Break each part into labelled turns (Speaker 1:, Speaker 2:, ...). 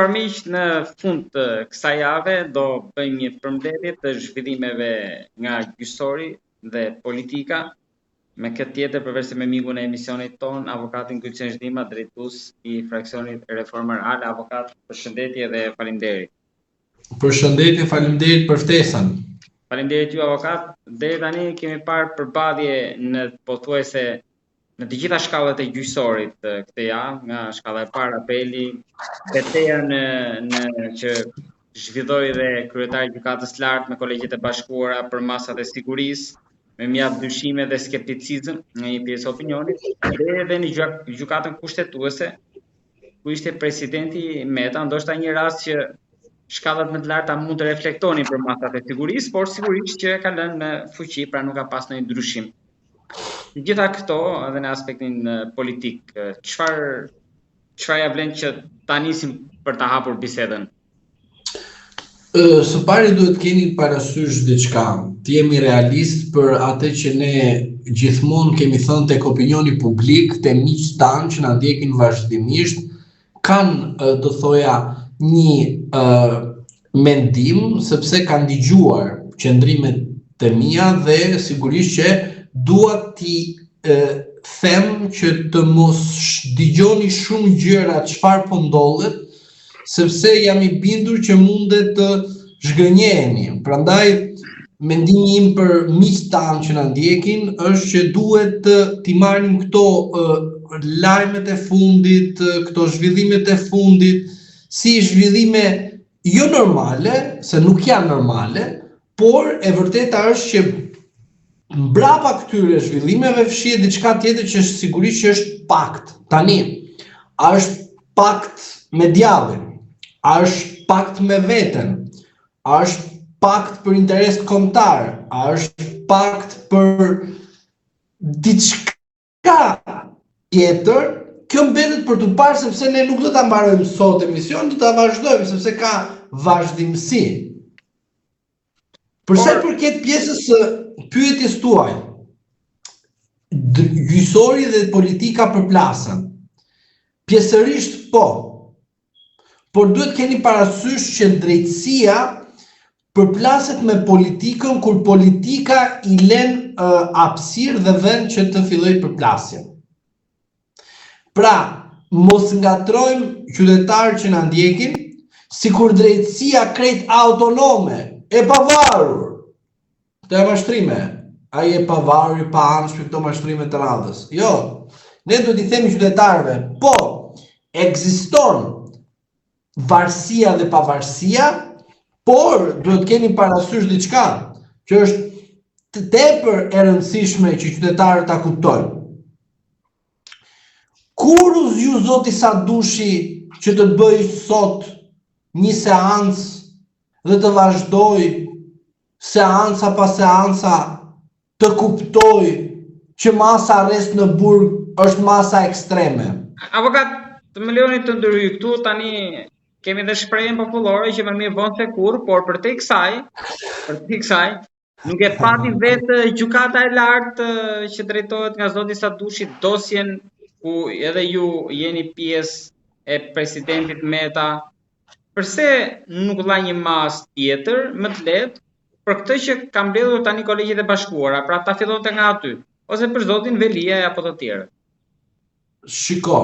Speaker 1: Miq, në fund të kësaj jave do bëjmë një përmbledhje të zhvillimeve nga gjyqësori dhe politika. Me këtë tjetër, përveç se me mikun e emisionit ton, avokatin Gylçen Zhdima, drejtues i fraksionit Reformar Ale. Avokat, përshëndetje dhe faleminderit.
Speaker 2: Përshëndetje, faleminderit për ftesën.
Speaker 1: Faleminderit ju, avokat. Deri tani kemi parë përballje në pothuajse në të gjitha shkallat e gjyqësorit këtë javë, nga shkalla e parë apeli, betejë që zhvilloi dhe kryetari i gjykatës së lartë me kolegjet e bashkuara për masat e sigurisë, me mjaft dyshime dhe skepticizëm në një pjesë opinionit, dhe edhe në gjykatën kushtetuese, ku ishte presidenti Meta, ndoshta një rast që shkallat më të larta mund të reflektonin për masat e sigurisë, por sigurisht që ka lënë në fuqi, pra nuk ka pas ndonjë ndryshim. Gjitha këto, edhe në aspektin politik, çfarë ja vlen që ta nisim për ta hapur bisedën?
Speaker 2: Së pari duhet keni parasysh diçka. Të jemi realist për atë që ne gjithmonë kemi thënë tek opinioni publik, te miqtë tanë që na ndjekin vazhdimisht, kanë të thoja një mendim, sepse kanë dëgjuar qendrimet e mia dhe sigurisht që dua t'i them që të mos dëgjoni shumë gjëra çfarë po ndodhet, sepse jam i bindur që mundet të zhgënjeheni. Prandaj mendimi im për miqtë tanë që na ndjekin është që duhet t'i marrim këto lajmet e fundit, këto zhvillimet e fundit, si zhvillime jo normale, se nuk janë normale, por e vërteta është që mbrapa këtyre zhvillimeve fshihet diçka tjetër që sigurisht që është pakt. Tani, a është pakt me djallin? A është pakt me veten? A është pakt për interes kombëtar? A është pakt për diçka tjetër? Kjo mbetet për të parë, sepse ne nuk do ta mbarojmë sot emision, do ta vazhdojmë sepse ka vazhdimsi. Përsa i përket pjesës së pyetjes tuaj, gjyqësori dhe politika përplasen. Pjesërisht po. Por duhet keni parasysh që drejtësia përplaset me politikën kur politika i lën hapësirë dhe vend që të fillojë përplasjen. Pra, mos ngatrojmë qytetarët që na ndjekin, sikur drejtësia krejt autonome, e pavarur, të mashtrime, ai e pavarur i pa anshme këto mashtrime të radhës. Jo, ne duhet i themi qytetarëve, po, ekziston varësia dhe pavarësia, por duhet keni parasysh diçka, që është tepër e rëndësishme që qytetarët ta kuptojnë. Kur u zgju zoti Sadushi që të bëj sot një seancë dhe të vazhdoj seanca pas seanca të kuptoj që masa arrest në burg është masa ekstreme.
Speaker 1: Avokat, të më lejoni të ndërhyj këtu, tani kemi dhe shprehjen popullore që më mirë vonë se kurrë, por për te kësaj, nuk e pati vetë gjykata e lartë që drejtohet nga zoti Sadushi dosjen ku edhe ju jeni pjesë e presidentit Meta. Përse nuk dha një mas tjetër, më të lehtë, për këtë që ka mbledhur tani kolegjet e bashkuara, pra ta fillonte nga aty, ose për zotin Velia apo të tjerë?
Speaker 2: Shiko,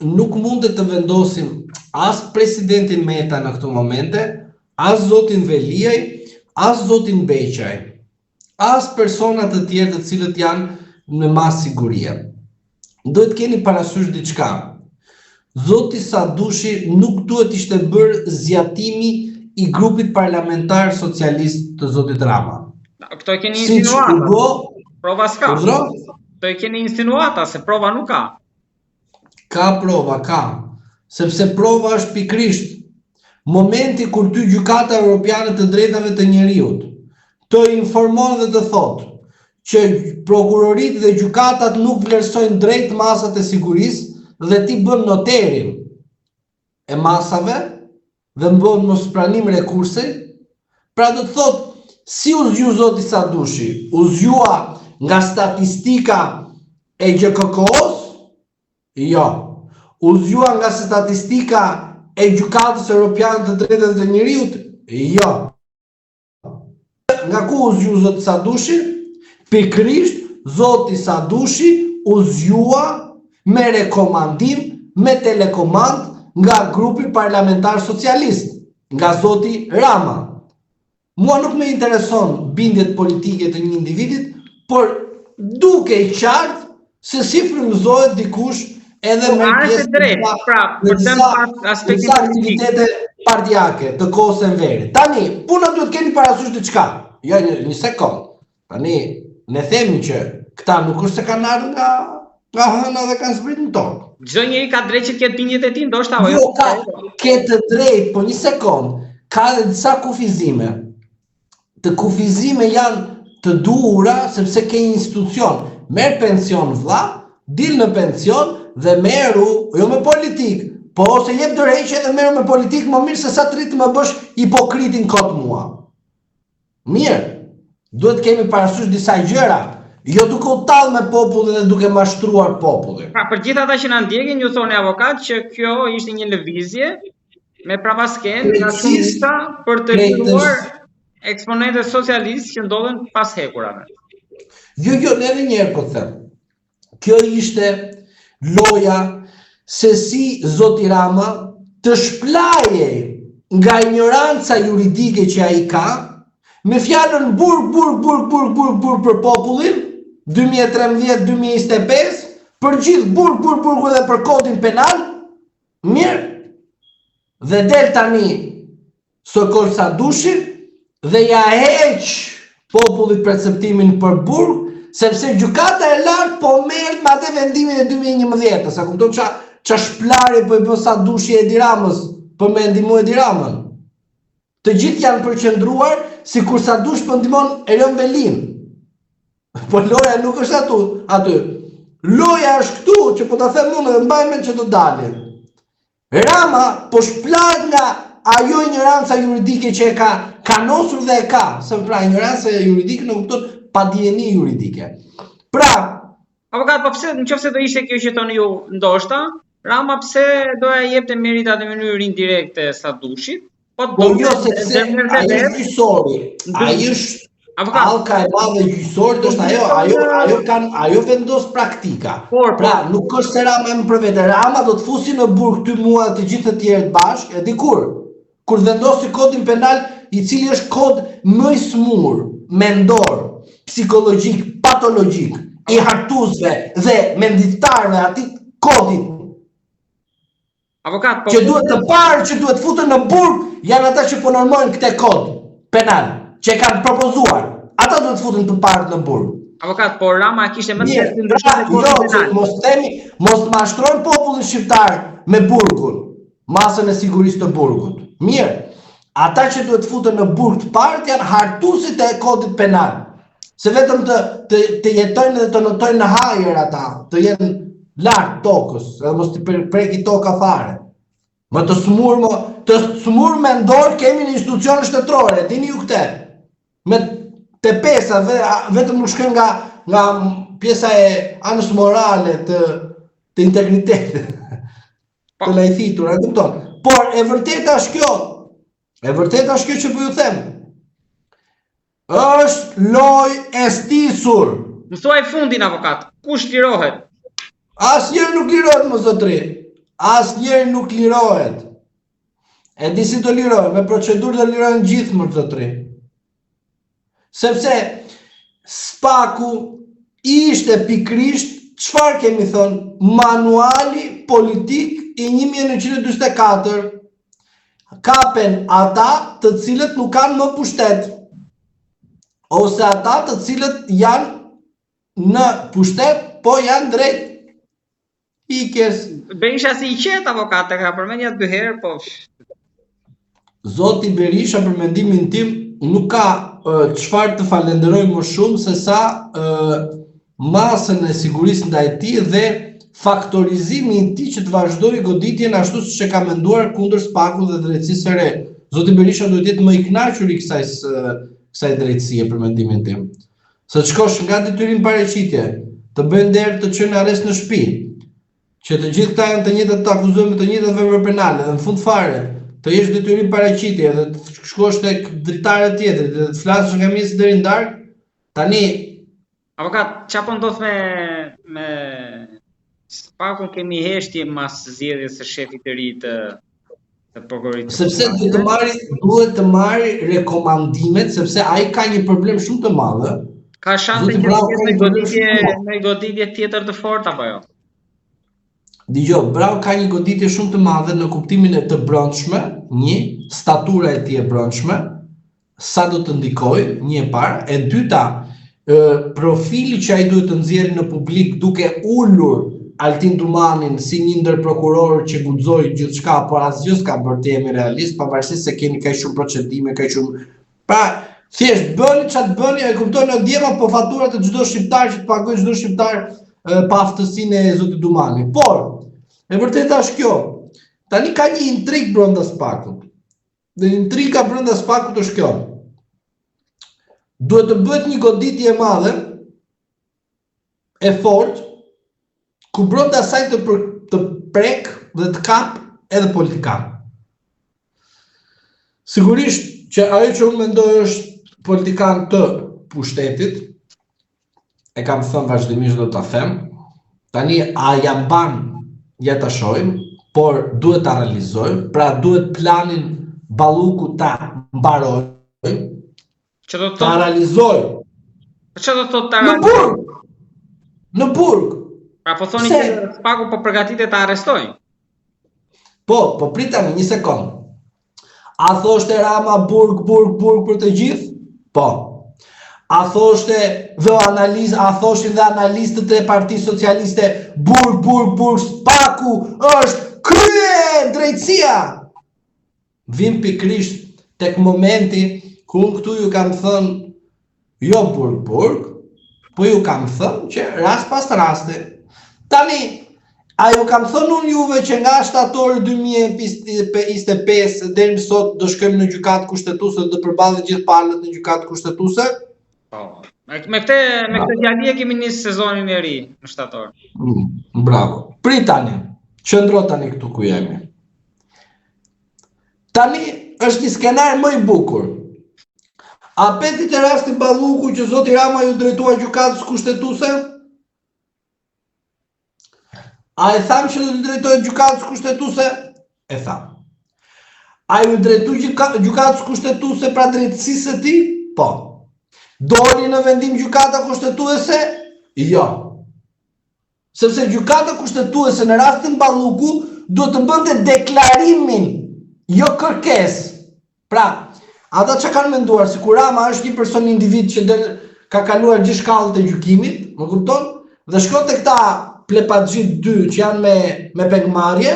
Speaker 2: nuk mundet të vendosim as presidentin Meta në këto momente, as zotin Veliaj, as zotin Beqaj, as personat të tjerë të cilët janë në mas sigurie. Duhet keni parasysh diçka. Zoti Sadushi nuk duhet ishte bërë zgjatimi i grupit parlamentar socialist të zotit Rama.
Speaker 1: Këto e keni insinuata. Prova s'ka. Këto e keni insinuata, se prova nuk ka.
Speaker 2: Ka prova, ka. Sepse prova është pikrisht momenti kur ty Gjykata Europiane të Drejtave të Njeriut të informon dhe të thotë që prokurorit dhe gjykatat nuk vlerësojnë drejt masat e sigurisë dhe ti bën noterin e masave dhe bën mospranim rekursi, pra do të thotë si u zgju zoti Sadushi, u zgjua nga statistika e GKK-s? Jo. U zgjua nga statistika e Gjykatës Europiane të Drejtave të Njerëzit? Jo. Nga ku u zgju zoti Sadushi? Pikërisht zoti Sadushi u zgjua me rekomandim, me telekomand nga grupi parlamentar socialist, nga zoti Rama. Mua nuk me intereson bindjet politike të një individit, por duke i qartë se si frymëzohet dikush edhe me pjesë në aktivitete partijake të kohës së verit. Tani, puna duhet keni parasysh diçka. Jo, një sekond. Tani, ne themi që këta nuk është se kanë ardhur nga hëna dhe kanë zbritur në tokë.
Speaker 1: Çdo njeri ka drejt që të ketë bindjet e tij, ndoshta apo
Speaker 2: jo. Ka të drejt, po një sekond. Ka edhe disa kufizime. Të kufizime janë të duhura sepse ke një institucion. Merr pension vlla, dil në pension dhe merru jo me politik, po ose jep dorëheqje dhe merru me politik, më mirë se sa të rritë më bësh hipokritin kot mua. Mirë, duhet kemi parasysh disa gjëra, jo duke u tallë me popullin dhe duke mashtruar popullin.
Speaker 1: Pra, për gjithë ata që na ndjekin, ju thoni avokat që kjo ishte një lëvizje me prapaskenë nga shumica për të liruar eksponentët socialistë që ndodhen pas hekurave.
Speaker 2: Jo, edhe njerë po them. Kjo ishte loja se si zoti Rama të shplaje nga ignoranca juridike që ai ka, me fjalën burg për popullin 2013-2025, për gjithë burg edhe për kodin penal, mirë, dhe del tani Sokol Sadushin dhe ja heq popullit perceptimin për burg, sepse gjykata e lartë po merret me atë vendimin e 2011, sa kupton ça shplarje po i bën Sadushi Edi Ramës për me ndihmu Edi Ramën. Të gjithë janë përqendruar sikur Sadushi po ndihmon Erion Velin. Po loja nuk është aty. Loja është këtu që po ta them unë dhe mbaj mend që do dalin. Rama po shplahet nga ajo ignoranca juridike që e ka kanosur dhe e ka, se pra ignoranca juridike në kupton pa dijeni juridike. Pra,
Speaker 1: avokat, po pse nëse do ishte kjo që thoni ju ndoshta, Rama pse doja jepte meritat në mënyrë indirekte Sadushit?
Speaker 2: Po jo sepse ai është gjyqësori. Ai është Allka e madhe gjyqësor, është ajo vendos praktika. Pra, nuk është se Rama më për vete. Rama do të fusi në burg ty mua dhe të gjithë të tjerët bashkë, e di kur vendosi kodin penal, i cili është kod më i smur, mendor, psikologjik, patologjik, i hartuesve dhe mendittarëve atij kodit.
Speaker 1: Avokat,
Speaker 2: që duhet të parë që duhet futën në burg, janë ata që po normojnë këtë kod penal, që e kanë propozuar. Ata duhet futën të parë në burg.
Speaker 1: Avokat, por Rama kishte më të ndryshme kodin penal.
Speaker 2: Mos mashtrojnë popullin shqiptar me burgun, masën e sigurisë të burgut. Mirë, ata që duhet futën në burg të parë janë hartuesit e kodit penal. Se vetëm të jetojnë dhe të notojnë në hajër ata, të jenë lartë tokës, edhe mos të preki toka fare. Më të smur mendor kemi në institucione shtetërore, dini ju këtë. Me të pesa, vetëm nuk shkën nga pjesa e anës morale të integritetit, të lajthitur, e kupton. Por e vërteta është kjo që po ju them. Është loj e stisur.
Speaker 1: Mësoj fundin, avokat, kush lirohet?
Speaker 2: Asnjëri nuk lirohet, më zotri. Asnjëri nuk lirohet. E di si do lirohet, me procedurë do lirohen gjithë, më zotri. Sepse spaku ishte pikrisht, çfarë kemi thënë, manuali politik i 1944. Kapen ata të cilët nuk kanë më pushtet, ose ata të cilët janë në pushtet, po janë drejt ikjes.
Speaker 1: Berisha si i qetë, avokat, e ka përmendja 2 herë, po...
Speaker 2: Zoti Berisha, për mendimin tim, nuk ka çfarë të falenderoj më shumë se sa masën e sigurisë ndaj tij dhe faktorizimi i tij që të vazhdojë goditjen ashtu siç e ka menduar kundër spakut dhe drejtësisë së re. Zoti Berisha duhet të jetë më i kënaqur i kësaj drejtësie për mendimin tim. Se të shkosh nga detyrim paraqitje, të bën derë të çojnë arrest në shtëpi, që të gjithë këta janë të njëjtat, të akuzojnë me të njëjtat vepra penale dhe në fund fare të jesh detyrim paraqitje dhe të shkosh tek dritare tjetër dhe të flasësh nga mjesi deri në darkë. Tani
Speaker 1: avokat, çfarë po ndodh me Spakun, kemi heshtje mas zgjedhjes së shefit të ri të prokurorisë.
Speaker 2: Sepse duhet të marrë rekomandimet, sepse ai ka një problem shumë të madh.
Speaker 1: Ka shanse që të ketë një goditje tjetër të fortë apo jo?
Speaker 2: Dgjoj, Brau ka një goditje shumë të madhe në kuptimin e të brendshme, një, statura e tij e brendshme, sa do të ndikojë, një e parë, e dyta, profili që ai duhet të nxjerrë në publik duke ulur Altin Dumanin si një ndër prokurorë që guxoi gjithçka, por asgjë s'ka bërë të jemi realist, pavarësisht se keni kaq shumë procedime, kaq shumë. Pra, thjesht bëni çfarë bëni, e kuptoni në djema, po faturat e çdo shqiptar që të pagojë çdo shqiptar pa aftësinë e zotit Dumanit. Por, e vërteta është kjo. Tani ka një intrig brenda Spakut. Dhe intriga brenda Spakut është kjo. Duhet të bëhet një goditje e madhe, e fortë, ku brenda asaj të prek dhe të kap edhe politikan. Sigurisht që ajo që unë mendoj është politikan të pushtetit, e kam thënë vazhdimisht do ta them, tani a ja mban, ja ta shohim, por duhet ta realizojmë, pra duhet planin Balluku ta mbarojë, ta realizojë.
Speaker 1: Çfarë do të thotë ta realizojë?
Speaker 2: Në burg.
Speaker 1: Pra po thoni që Spaku po përgatitet ta arrestojnë?
Speaker 2: Po pritani një sekond. A thoshte Rama burg për të gjithë? Po. A thoshte thoshin dhe analistët e Partisë Socialiste burg, Spaku është krye drejtësia. Vim pikrisht tek momenti ku unë këtu ju kam thënë jo burg, po ju kam thënë që rast pas raste. Tani, a ju kam thënë unë juve që nga shtatori 2025 deri më sot do shkojmë në gjykatë kushtetuese, do përballet gjithë palët në gjykatë kushtetuese?
Speaker 1: Po. Me këtë djali e kemi nisë sezonin e ri në shtator.
Speaker 2: Bravo. Pritani, qëndro tani këtu ku jemi. Tani është një skenar më i bukur. A petit e rasti Balluku që zoti Rama ju drejtua gjykatës kushtetuese? A e tham që do të drejtojë gjykatës kushtetuese? E tham. A ju drejtoi gjykatës kushtetuese pra drejtësisë së tij? Po. Doli në vendim gjykata kushtetuese? Jo. Sepse gjykata kushtetuese në rastin Balluku duhet të bënte deklarimin, jo kërkesë. Pra, ata që kanë menduar se kur Rama është një person individ që ka kaluar gjithë shkallët e gjykimit, më kupton? Dhe shkon te këta plepaxhit 2 që janë me pengmarrje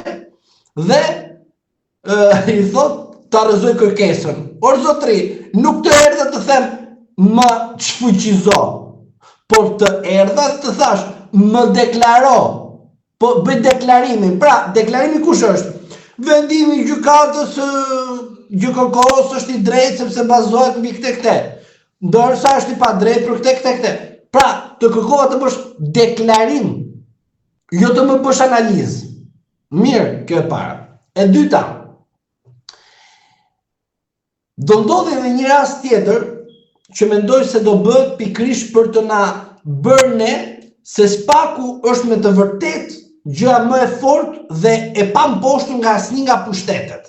Speaker 2: dhe i thot të arrëzoj kërkesën. Or zotri, nuk të erdha të them më çfuqizo, por të erdha të thash më deklaro, po bëj deklarimin. Pra, deklarimi kush është? Vendimi i gjykatës gjykokos është i drejtë sepse bazohet mbi këtë. Ndërsa është i padrejtë për këtë. Pra, të kërkova të bësh deklarim, jo të më bësh analizë. Mirë, kjo e para. E dyta, do ndodhi edhe një rast tjetër që mendoj se do bëhet pikrisht për të na bërë ne se Spaku është me të vërtet gjëja më e fortë dhe e pamposhtur nga asnjë nga pushtetet.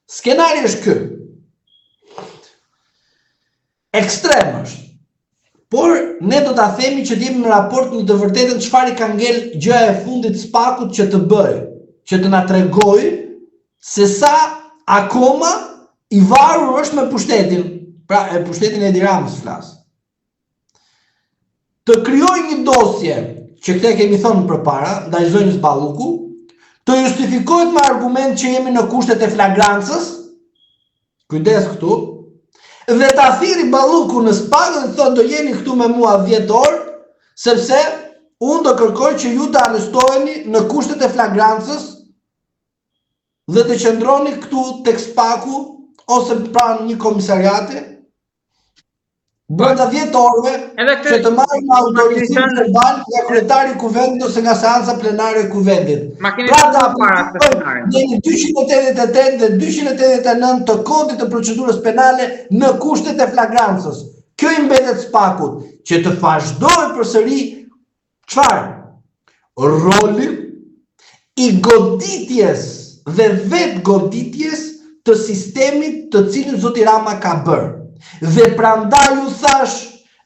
Speaker 2: Skenari është ky. Ekstrem është. Por ne do ta themi që t'jepim në raport në të vërtetën çfarë ka ngel gjëja e fundit Spakut që të bëjë, që të na tregojë se sa akoma i varur është me pushtetin, pra e pushtetin e Edi Ramës flas. Të krijojë një dosje, që këtë kemi thënë përpara, ndaj zonjës Balluku, të justifikohet me argument që jemi në kushtet e flagrancës, kujdes këtu, dhe ta thirrë Balluku në Spakë dhe thonë do jeni këtu me mua 10 orë, sepse unë do kërkoj që ju të arrestoheni në kushtet e flagrancës dhe të qëndroni këtu tek Spaku ose pranë një komisariate. brenda 10 orëve që të marrin autorizim verbal nga kryetari i kuvendit ose nga seanca plenare e kuvendit.
Speaker 1: Pra ta
Speaker 2: jeni 288 dhe 289 të kodit të procedurës penale në kushtet e flagrancës. Kjo i mbetet SPAK-ut që të vazhdojë përsëri çfarë? Roli i goditjes dhe vetë goditjes të sistemit të cilin zoti Rama ka bërë. Dhe prandaj u thash,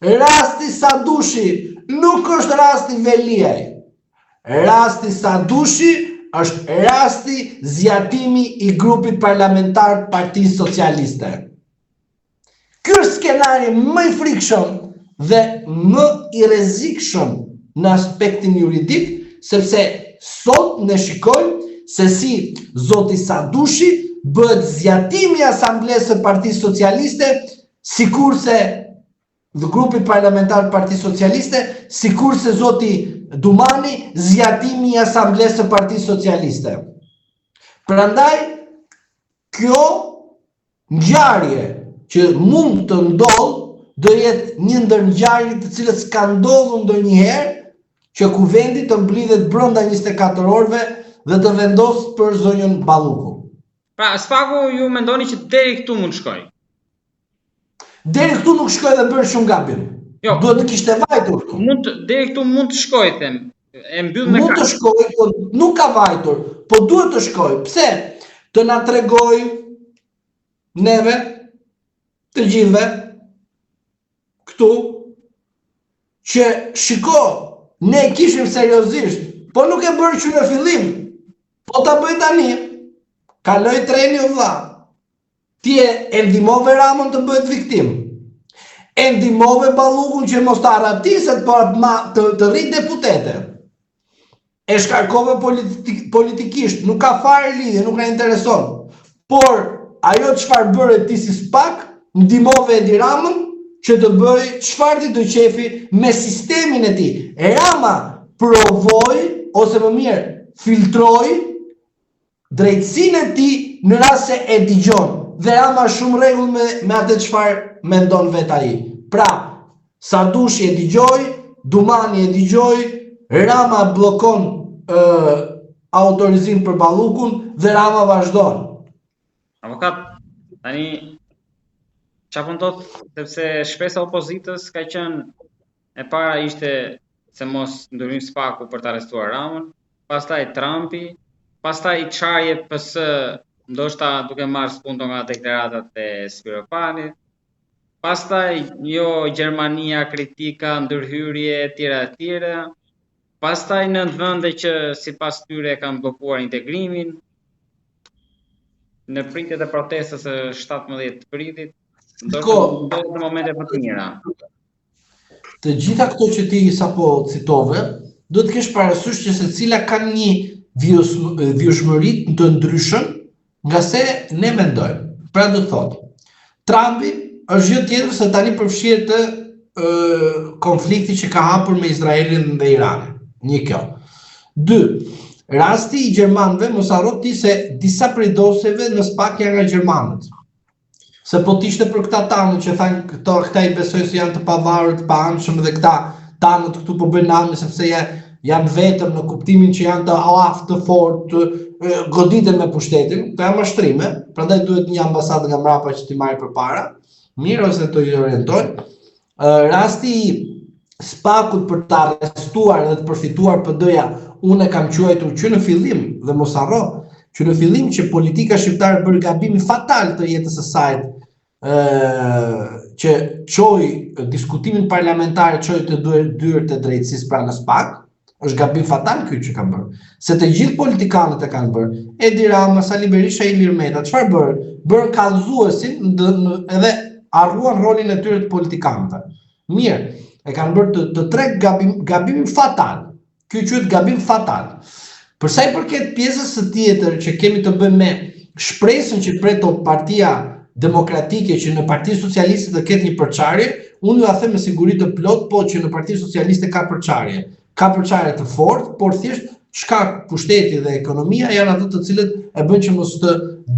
Speaker 2: rasti Sadushi nuk është rasti Veliaj. Rasti Sadushi është rasti zjatimi i grupit parlamentar Partisë Socialiste. Ky është skenari më i frikshëm dhe më i rrezikshëm në aspektin juridik, sepse sot ne shikojmë se si zoti Sadushi bëhet zjatimi i asamblesë së Partisë Socialiste, sikurse dhe grupit parlamentar Partisë Socialiste, sikurse zoti Dumani zjatimi i asamblesë së Partisë Socialiste. Prandaj kjo ngjarje që mund të ndodhë do jetë një ndër ngjarjet të cilët s'ka ndodhur ndonjëherë që kuvendi të mblidhet brenda 24 orëve dhe të vendosë për zonjën Balluku.
Speaker 1: Pra, SPAK-u ju mendoni që deri këtu mund shkoj?
Speaker 2: Deri këtu nuk shkoj dhe bërë shumë gabim.
Speaker 1: Jo,
Speaker 2: duhet të kishte vajtur këtu.
Speaker 1: Deri këtu mund të shkoj, them. E mbyll me
Speaker 2: mund të shkoj, po nuk ka vajtur, po duhet të shkoj. Pse? Të na tregoj neve, të gjithëve, këtu, që shiko, ne kishim seriozisht, po nuk e bërë që në fillim, po ta bëj tani, kaloj treni o vlla. Ti e ndihmove Ramën të bëhet viktim. E ndihmove Ballukun që mos të arratiset, por të rrit deputete. E shkarkove politikisht, nuk ka fare lidhje, nuk na intereson. Por ajo çfarë bëre ti si SPAK, ndihmove Edi Ramën që të bëj çfarë ti do qefi me sistemin e tij. Rama provoi ose më mirë filtroi drejtësinë e tij në rast se e dëgjon. Dhe Rama shumë rregull me atë çfarë mendon vet ai. Pra, Sadushi e dëgjoi, Dumani e dëgjoi, Rama bllokon autorizim për Ballukun dhe Rama vazhdon.
Speaker 1: Avokat, tani çfarë po ndodh, sepse shpresa opozitës ka qenë e para ishte se mos ndryrim SPAK-u për të arrestuar Ramën, pastaj Trumpi, pastaj çarje PS, ndoshta duke marrë spunto nga deklaratat e Spiropanit, pastaj Gjermania kritika, ndërhyrje etj. Pastaj 9 vende që sipas tyre kanë bllokuar integrimin. Në pritjet e protestës së 17 pritit, ndoshta në momente më të mira.
Speaker 2: Të gjitha këto që ti sapo citove, do të kesh parasysh që secila kanë një vjushmëri të ndryshëm nga se ne mendojmë. Pra do të thotë, Trumpi është gjë tjetër se tani përfshihet të konflikti që ka hapur me Izraelin dhe Iranin. Një kjo. 2. Rasti i gjermanëve, mos harro ti se disa prej dosjeve në SPAK janë nga gjermanët. Se po t'ishte për këta tanët që thanë këta i besoj se janë të pavarur, të paanshëm dhe këta tanët këtu po bëjnë namë sepse janë vetëm në kuptimin që janë të aftë, të fortë, goditen me pushtetin, të janë mashtrime, prandaj duhet një ambasadë nga mbrapa që t'i marrë përpara, mirë ose të i orientojnë. Rasti SPAK-ut për të arrestuar dhe të përfituar PD-ja, unë e kam quajtur që në fillim, dhe mos harro, që në fillim që politika shqiptare bëri gabimin fatal të jetës së saj, që çoi diskutimin parlamentar, çoi të dyert të drejtësisë pranë SPAK, është gabim fatal ky që ka bërë. Se të gjithë politikanët e kanë bërë. Edi Rama, Sali Berisha, Ilir Meta, çfarë bërë? Bërë kallëzuesin edhe harruan rolin e tyre të politikanëve. Mirë, e kanë bërë të tre gabimin fatal. Ky quhet gabim fatal. Për sa i përket pjesës së tjetër që kemi të bëjmë me shpresën që pret Partia Demokratike që në Partinë Socialiste të ketë një përçarje, unë ju a them me siguri të plot, po që në Partinë Socialiste ka përçarje. Ka përçarje të fortë, por thjesht shkak pushteti dhe ekonomia janë ato të cilët e bën që mos të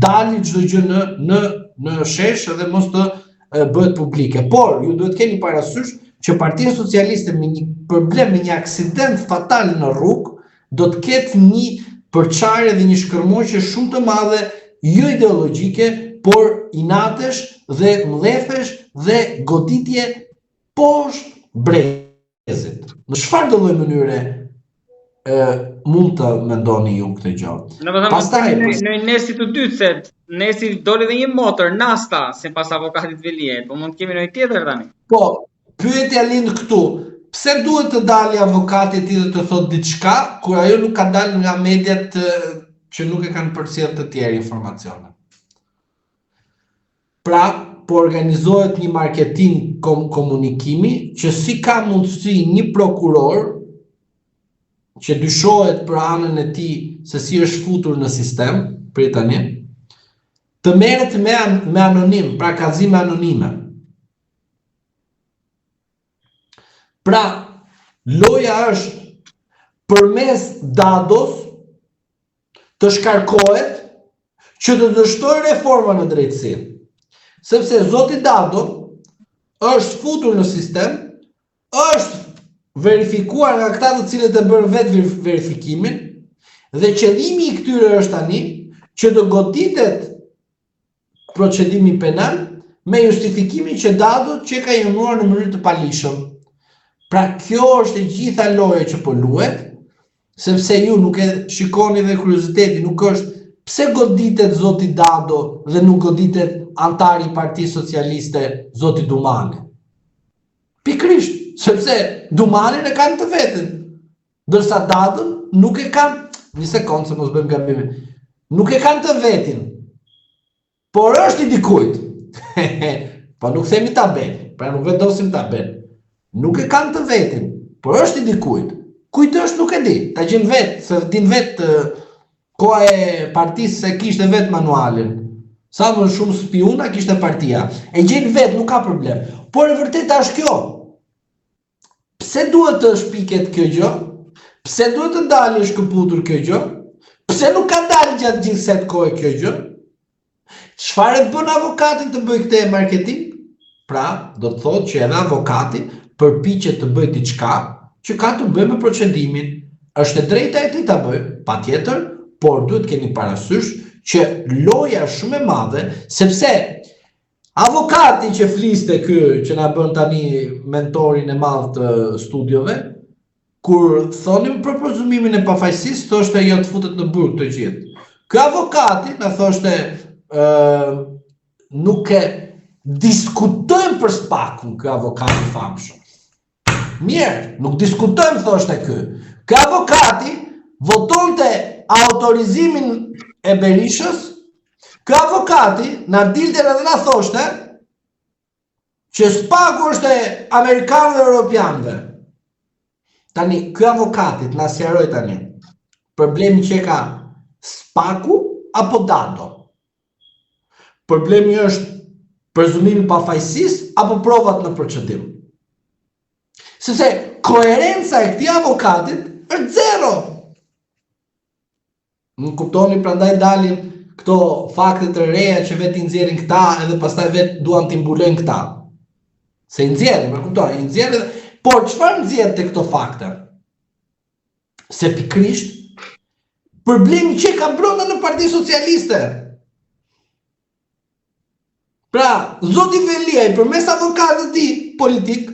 Speaker 2: dalë çdo gjë në shesh dhe mos të bëhet publike. Por, ju duhet keni parasysh që Partia Socialiste me një problem, me një aksident fatal në rrugë, do të ketë një përçarje dhe një shkërmoqje shumë të madhe, jo ideologjike, por inatesh dhe mdhefesh dhe goditje poshtë brezit. Në çfarë do lloj mënyre mund të mendoni ju këtë gjë?
Speaker 1: Pastaj në nesi të dytë, se nesi doli dhe një motor, nasta, sipas avokatit Velie, po mund të kemi një tjetër tani.
Speaker 2: Po, pyetja lind këtu. Pse duhet të dalë avokati i tij dhe të thotë diçka kur ajo nuk ka dalë nga mediat që nuk e kanë përcjell të tjerë informacione? Pra, po organizohet një marketing komunikimi që si ka mundësi një prokuror që dyshohet për anën e tij se si është futur në sistem, prej tani, të merret me anonim, pra kallëzime anonime. Pra, loja është përmes dados të shkarkohet që të dështoj reforma në drejtësi. Sepse zoti Dado është futur në sistem, është verifikuar nga këta të cilët e bërë vetë verifikimin, dhe qëllimi i këtyre është tani që të goditet procedimi penal me justifikimin që Dado që ka jenuar në mënyrë të palishëm. Pra kjo është e gjitha loja që po luhet, sepse ju nuk e shikoni dhe kurioziteti nuk është pse goditet zoti Dado dhe nuk goditet antari i Partisë Socialiste zoti Dumani. Pikrisht, sepse Dumanin e kanë të vetën, ndërsa Dadon nuk e kanë, një sekondë se mos bëjmë gabime, nuk e kanë të vetin, por është i dikujt. Po nuk themi tabel, pra nuk vendosim tabel. Nuk e kanë të vetin, por është i dikujt. Kujt është nuk e di, ta gjën vetë, se din vetë koha e partisë se kishte vetë manualin. Sa më shumë spiuna kishte partia. E gjen vetë, nuk ka problem. Por e vërteta është kjo. Pse duhet të shpiket kjo gjë? Pse duhet të dalë shkëputur kjo gjë? Pse nuk ka dalë gjatë gjithsej kohë kjo gjë? Çfarë bën avokati të bëjë këtë marketing? Pra, do të thotë që edhe avokati përpiqet të bëjë diçka që ka të bëjë me procedimin. Është e drejta e tij ta bëjë, patjetër, por duhet keni parasysh që loja është shumë e madhe, sepse avokati që fliste ky që na bën tani mentorin e madh të studiove, kur thonim për prezumimin e pafajësisë, thoshte jo të futet në burg të gjithë. Ky avokati na thoshte nuk e diskutojmë për spakun, ky avokat i famshëm. Mirë, nuk diskutojmë, thoshte ky. Ky avokati votonte autorizimin e Berishës. Ky avokati na dilte edhe na thoshte që spaku është e amerikanëve dhe europianëve. Tani, ky avokati na sqaroi tani problemi që ka spaku apo Dado. Problemi është prezumimi i pafajësisë apo provat në procedim. Sepse koherenca e këtij avokatit është zero. Nuk kuptoni, prandaj dalin këto fakte të reja që vetë i nxjerrin këta edhe pastaj vetë duan t'i mbulojnë këta. Se i nxjerrin, më kuptoni, i nxjerrin, por çfarë nxjerr te këto fakte? Se pikrisht problemi që ka brenda në Partinë Socialiste. Pra, zoti Velia përmes avokatit të tij politik,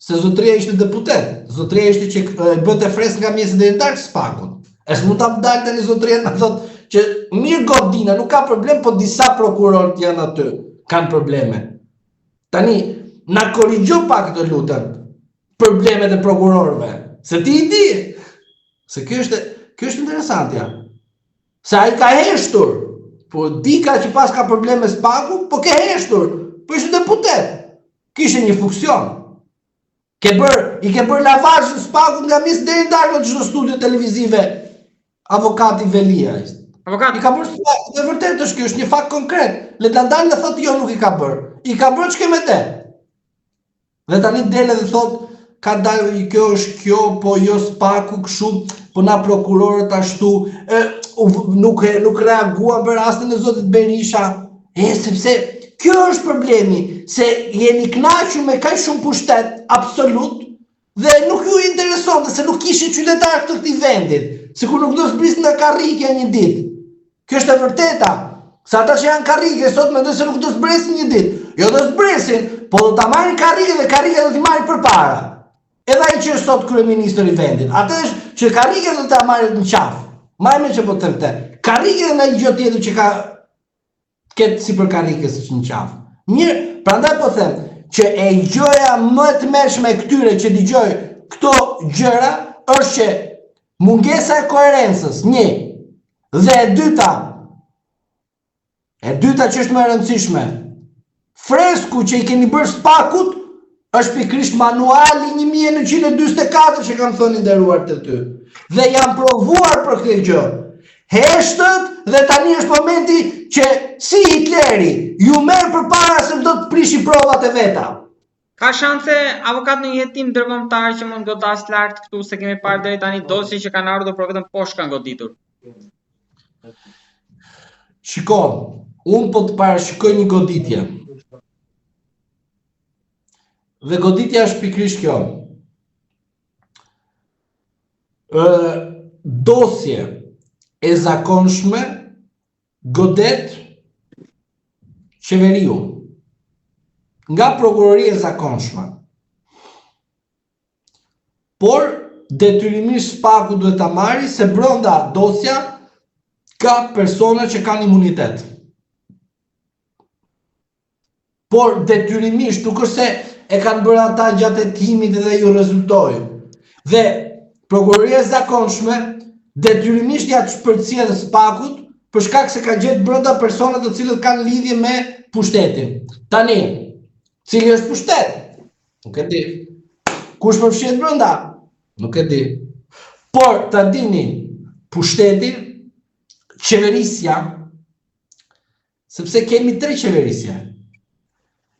Speaker 2: se zotëria ishte deputet, zotëria ishte që bëte fresk nga mjesit drejtar spakun. E s'mund ta dalë tani zotëria na thotë që mirë godina, nuk ka problem, po disa prokurorët janë aty, kanë probleme. Tani, na korrigjo pak të lutem problemet e prokurorëve, se ti i di. Se kjo është interesantja. Se ai ka heshtur, po dika që pas ka probleme spaku, po ke heshtur, po ishte deputet. Kishte një funksion. I ke bërë lavazh në spaku nga mis deri ndarkë në çdo studio televizive. Avokati Velia ishte.
Speaker 1: Avokati
Speaker 2: i ka bërë spaku, dhe vërtet është kjo, është një fakt konkret. Le ta dalë dhe thotë jo nuk i ka bërë. I ka bërë ç'ke me te. Dhe tani dele dhe thotë ka dalë kjo është kjo, po jo spaku kështu, po na prokurorët ashtu, nuk reaguan për rastin e zotit Berisha. Sepse Kjo është problemi, se jeni knaqur me kaq shumë pushtet absolut dhe nuk ju intereson, se nuk kishit qytetar të këtij vendit, sikur nuk do zbris nga karrike një ditë. Kjo është e vërteta. Se ata që janë karrike sot mendojnë se nuk do zbresin një ditë. Jo do zbresin, po do ta marrin karrike dhe karrike do t'i marrin përpara. Edhe ai që është sot kryeministri i vendit. Atë është që karrike do ta marrin në qafë. Majme që po të them te. Karrike dhe nga një gjë tjetër që ka ketë si për karrikës në qafë. Mirë, prandaj po them që e gjëja më të mërshme këtyre që dëgjoj këto gjëra është që mungesa e koherencës, një, dhe e dyta që është më e rëndësishme, fresku që i keni bërë spakut është pikrisht manuali 1944 që kam thënë nderuar të ty. Dhe jam provuar për këtë gjë. Heshtët dhe tani është momenti që si Hitleri ju merr përpara se do të prishi provat e veta.
Speaker 1: Ka shanse avokat në një hetim ndërkombëtar që mund godas lart këtu se kemi parë deri tani dosje që kanë ardhur për vetëm poshtë kanë goditur.
Speaker 2: Shikon, unë po të parashikoj një goditje. Dhe goditja është pikrisht kjo. Dosje e zakonshme godet qeveriu nga prokuroria e zakonshme. Por detyrimisht spaku duhet ta marrë se brenda dosja ka persona që kanë imunitet. Por detyrimisht nuk është se e kanë bërë ata gjatë hetimit dhe ju rezultoi. Dhe prokuroria e zakonshme detyrimisht ja shpërcjell spakut për shkak se ka gjetë brenda persona të cilët kanë lidhje me pushtetin. Tani, cili është pushtet? Nuk e di. Kush përfshihet brenda? Nuk e di. Por ta dini, pushteti, qeverisja, sepse kemi 3 qeverisje: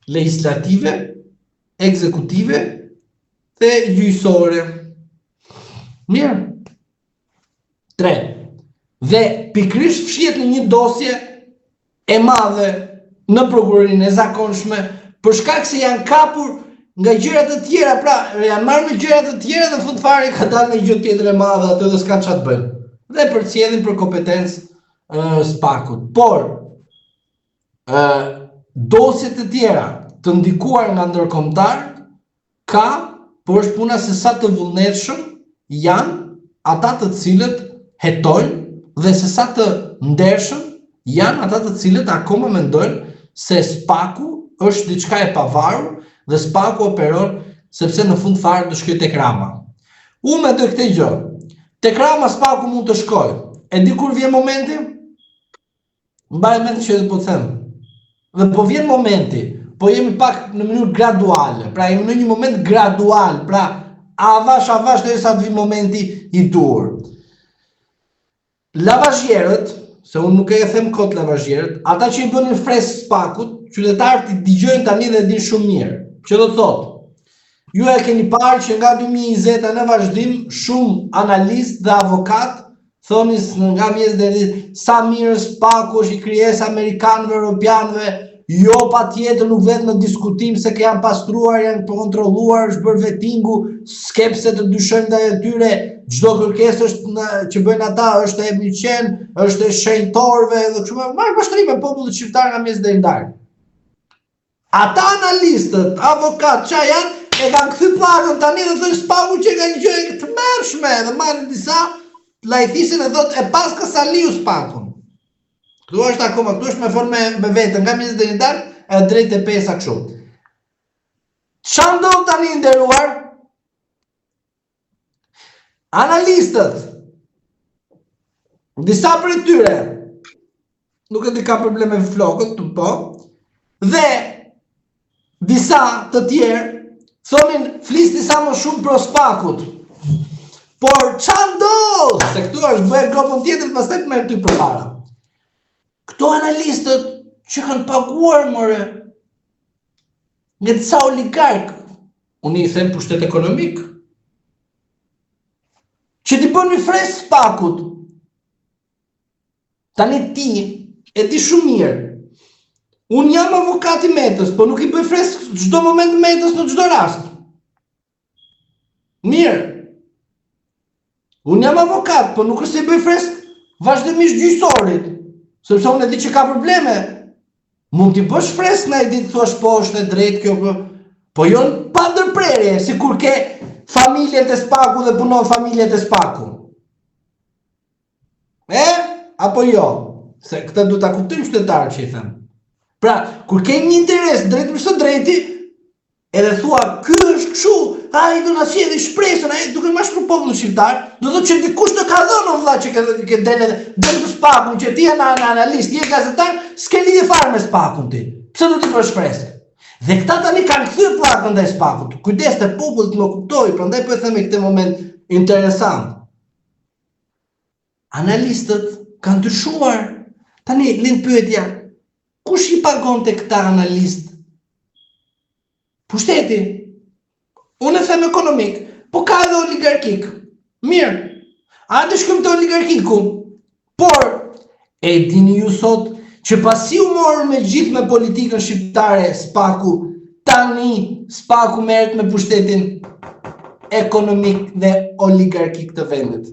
Speaker 2: legislative, ekzekutive dhe gjyqësore. Mirë. 3. Dhe pikrisht fshihet në një dosje e madhe në prokurorinë e zakonshme për shkak se janë kapur nga gjëra të tjera, pra janë marrë me gjëra të tjera dhe në fund fare ka dalë një gjë tjetër e madhe atë dhe s'ka çfarë të bëjnë. Dhe përcjellin për kompetencë spakut. Por dosjet e tjera të ndikuar nga ndërkombëtarët ka, por është puna se sa të vullnetshëm janë ata të cilët hetojnë dhe se sa të ndershëm janë ata të cilët akoma mendojnë se spaku është diçka e pavarur dhe spaku operon sepse në fund fare do shkojë tek Rama. Unë mendoj këtë gjë. Tek Rama spaku mund të shkojë. E di kur vjen momenti? Mbaj mend që po them. Dhe po vjen momenti, po jemi pak në mënyrë graduale. Pra jemi në një moment gradual, pra avash derisa të vi momenti i dur. Lavazhierët, se unë nuk e them kot lavazhierët, ata që i bënin fresk spakut, qytetarët i dëgjojnë tani dhe din shumë mirë. Që do të thotë, ju e keni parë që nga 2020 në vazhdim shumë analistë dhe avokat thonin nga mjes deri sa mirë spaku është i krijesë amerikanëve, europianëve, jo patjetër nuk vetëm në diskutim se që janë pastruar, janë kontrolluar, është bërë vettingu, skepse të dyshojnë ndaj atyre, çdo kërkesë është që bëjnë ata është e miqen, është e shenjtorëve dhe kështu me marrë pashtrime popullit shqiptar nga mes deri ndar. Ata analistët, avokat, çfarë janë, e kanë kthy pakën tani dhe thonë spaku që ka një gjë të mërshme dhe marrin disa lajthisin e thotë e paska Saliu spakun. Këtu është akoma, këtu është me formë me vete, nga mes deri ndar, e drejt e pesa kështu. Çfarë ndodh tani nderuar? Analistët, disa prej tyre, nuk e di ka probleme me flokët, po, dhe disa të tjerë thonin flisni sa më shumë pro spakut. Por çfarë ndodh? Se këtu është bëhet grupon tjetër pastaj të merr ty përpara. Këto analistët që kanë paguar more nga disa oligark, unë i them pushtet ekonomik, që t'i bën një fresk spakut. Tani ti e di shumë mirë. Unë jam avokat i Metës, po nuk i bëj fresk çdo moment Metës në çdo rast. Mirë. Unë jam avokat, po nuk është se i bëj fresk vazhdimisht gjyqësorit, sepse unë e di që ka probleme. Mund t'i bësh fresk na i ditë thuash po është e drejtë kjo, po jo pa ndërprerje, sikur ke familjet e Spaku dhe punon familjet e Spaku. Apo jo? Se këtë du ta kuptojmë qytetarët që i them. Pra, kur ke një interes drejt për së drejti, edhe thua, ky është kështu, ai do na sjellë shpresën, ai duke më shpër popullin shqiptar, do thotë që dikush të ka dhënë vëlla që ke dalë të Spakun, që ti je analist, je gazetar, s'ke lidhje fare me Spakun ti. Pse do të bësh shpresë? Dhe këta tani kanë kthyer pllakën ndaj Spakut. Kujdes te populli të më kuptoj, prandaj po e them në këtë moment interesant. Analistët kanë ndryshuar. Tani lind pyetja, kush i pagonte këta analist? Pushteti. Unë e them ekonomik, po ka edhe oligarkik. Mirë. A të shkojmë te oligarkiku? Por e dini ju sot që pasi u morën me gjithë me politikën shqiptare Spaku, tani Spaku merret me pushtetin ekonomik dhe oligarkik të vendit.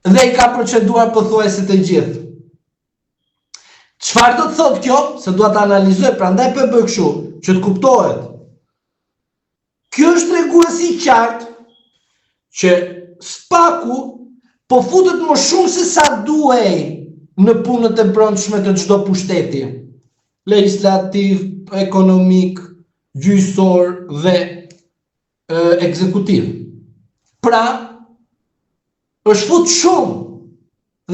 Speaker 2: Dhe i ka proceduar pothuajse të gjithë. Çfarë do të thotë kjo? Se dua ta analizoj, prandaj po e bëj kështu, që të kuptohet. Kjo është treguesi i qartë që Spaku po futet më shumë se sa duhej në punët e brendshme të çdo pushteti, legislativ, ekonomik, gjyqësor dhe ekzekutiv. Pra, është fut shumë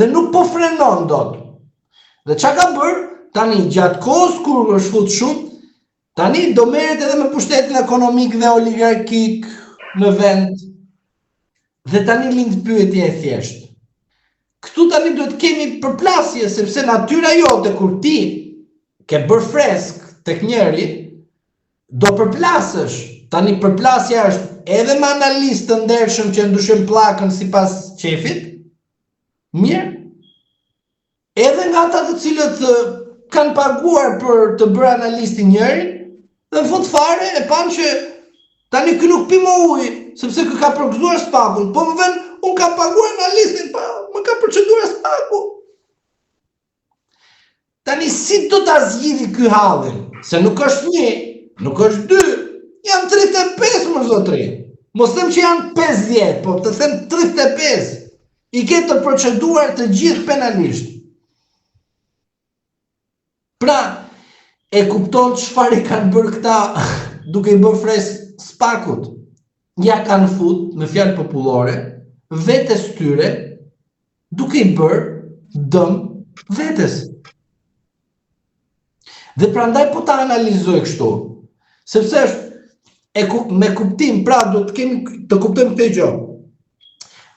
Speaker 2: dhe nuk po frenon dot. Dhe çka ka bërë? Tani gjatë kohës kur është fut shumë, tani do merret edhe me pushtetin ekonomik dhe oligarkik në vend. Dhe tani lind pyetja e thjeshtë. Këtu tani duhet kemi përplasje, sepse natyra jote kur ti ke bërë fresk tek njeri, do përplasësh. Tani përplasja është edhe me analistë të ndershëm që ndryshojnë pllakën sipas qefit, mirë, edhe nga ata të cilët kanë paguar për të bërë analistin njërin, dhe në fund fare e panë që tani ky nuk pi më ujë, sepse ky ka përgëzuar Spakun, po më vjen unë kam paguar analistin, pa më ka proceduar Spaku. Tani si do ta zgjidhi ky hallin? Se nuk është një, nuk është dy, janë 35 më zotri. Mos them që janë 50, po të them 35. I ke të proceduar të gjithë penalisht. Pra, e kupton çfarë i kanë bërë këta duke i bërë fresk Spakut. Ja kanë fut, me fjalë popullore, vetes tyre, duke i bërë dëm vetes. Dhe prandaj po ta analizoj kështu, sepse është me kuptim, pra do të kemi të kuptojmë këtë gjë.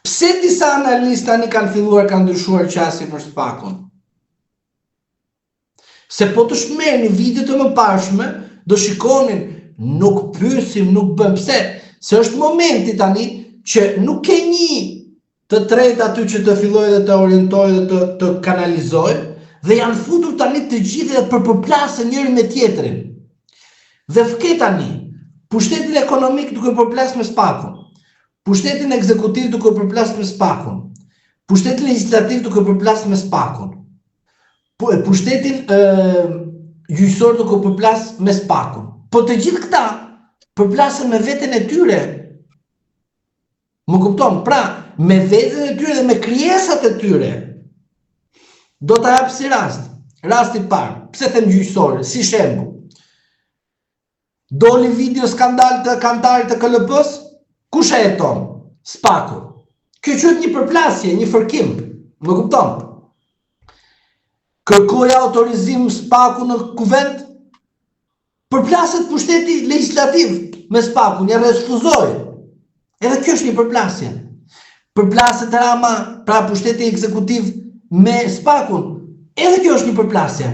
Speaker 2: Pse disa analistë tani kanë filluar kanë ndryshuar qasje për Spakun? Se po të shmerrni vitet e mëparshme, do shikonin, nuk pyesim, nuk bëm pse, se është momenti tani që nuk ke një të tretë aty që të fillojë dhe të orientojë dhe të kanalizojë, dhe janë futur tani të gjithë dhe përplasën njëri me tjetrin. Dhe vke tani, pushtetin ekonomik duke përplasë me Spakun, pushtetin ekzekutiv duke përplasë me Spakun, pushtetin legislativ duke përplasë me Spakun, pushtetin gjyqësor duke përplasë me Spakun. Po të gjithë këta përplasën me veten e tyre. Më kupton? Pra, me veten e tyre dhe me krijesat e tyre. Do ta jap si rast. Rasti i parë. Pse them gjyqësor? Si shembull. Doli video skandal të kantarit të KLP-s, kush e jeton? Spaku. Kjo quhet një përplasje, një fërkim. Më kupton? Kërkoi autorizim Spaku në kuvent, përplaset pushteti legislativ me Spakun, ja refuzoi. Edhe kjo është një përplasje. Përplaset Rama, pra pushteti ekzekutiv me Spakun, edhe kjo është një përplasje.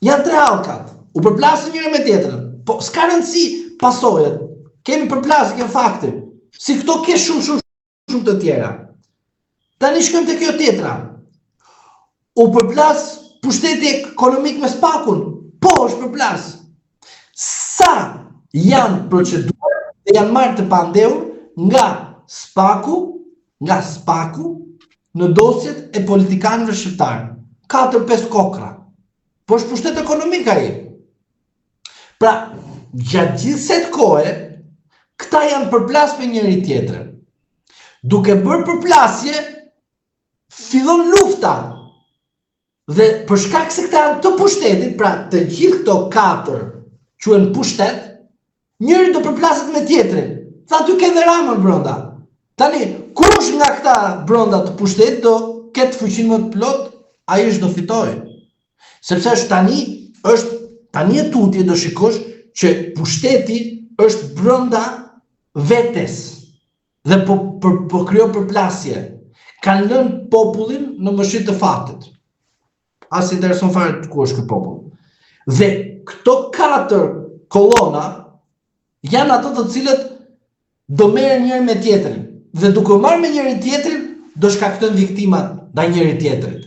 Speaker 2: Janë tre hallkat. U përplasën njëri me tjetrën. Po s'ka rëndësi pasojat. Kemi përplasje, kemi fakte. Si këto ke shumë të tjera. Tani shkojmë te kjo tjetra. U përplas pushteti ekonomik me SPAK-un? Po, është përplas. Sa janë proceduar dhe janë marrë të pandehur nga SPAK-u në dosjet e politikanëve shqiptarë. 4-5 kokra. Po është pushtet ekonomik ai. Pra, gjatë gjithë set kohë, këta janë përplas me njëri tjetrën. Duke bërë përplasje, fillon lufta. Dhe për shkak se këta janë të pushtetit, pra të gjithë këto 4 quhen pushtet, njëri do përplaset me tjetrin. Tha ty ke dhe Ramën brenda. Tani, kush nga këta brenda të pushtetit do ketë fuqinë më të plot, ai është do fitojë. Sepse është tani e tutje do shikosh që pushteti është brenda vetes dhe po krijon përplasje. Kanë lënë popullin në mëshirë të fatit. As intereson fare ku është ky popull. Dhe këto 4 kolona janë ato të cilët do merren njëri me tjetrin. Dhe duke u marrë me njëri tjetrin, do shkaktojnë viktimat ndaj njëri tjetrit.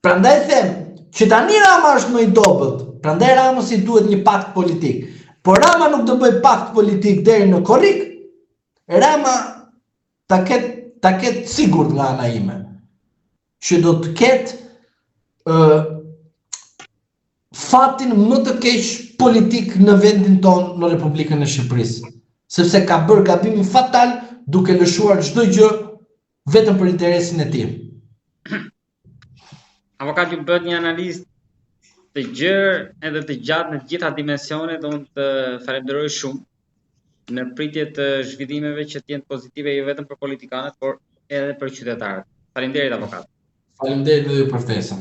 Speaker 2: Prandaj them që tani Rama është më i dobët, prandaj Ramës i duhet një pakt politik. Por Rama nuk do bëj pakt politik deri në korrik. Rama ta ketë sigurt nga ana ime që do të ketë fatin më të keq politik në vendin tonë në Republikën e Shqipërisë, sepse ka bërë gabimin fatal duke lëshuar çdo gjë vetëm për interesin e tij.
Speaker 1: Avokat, ju bët një analizë të gjerë edhe të gjatë në të gjitha dimensionet, unë të falenderoj shumë në pritje të zhvillimeve që të jenë pozitive jo vetëm për politikanët, por edhe për qytetarët. Faleminderit, avokat.
Speaker 2: Faleminderit edhe ju për ftesën.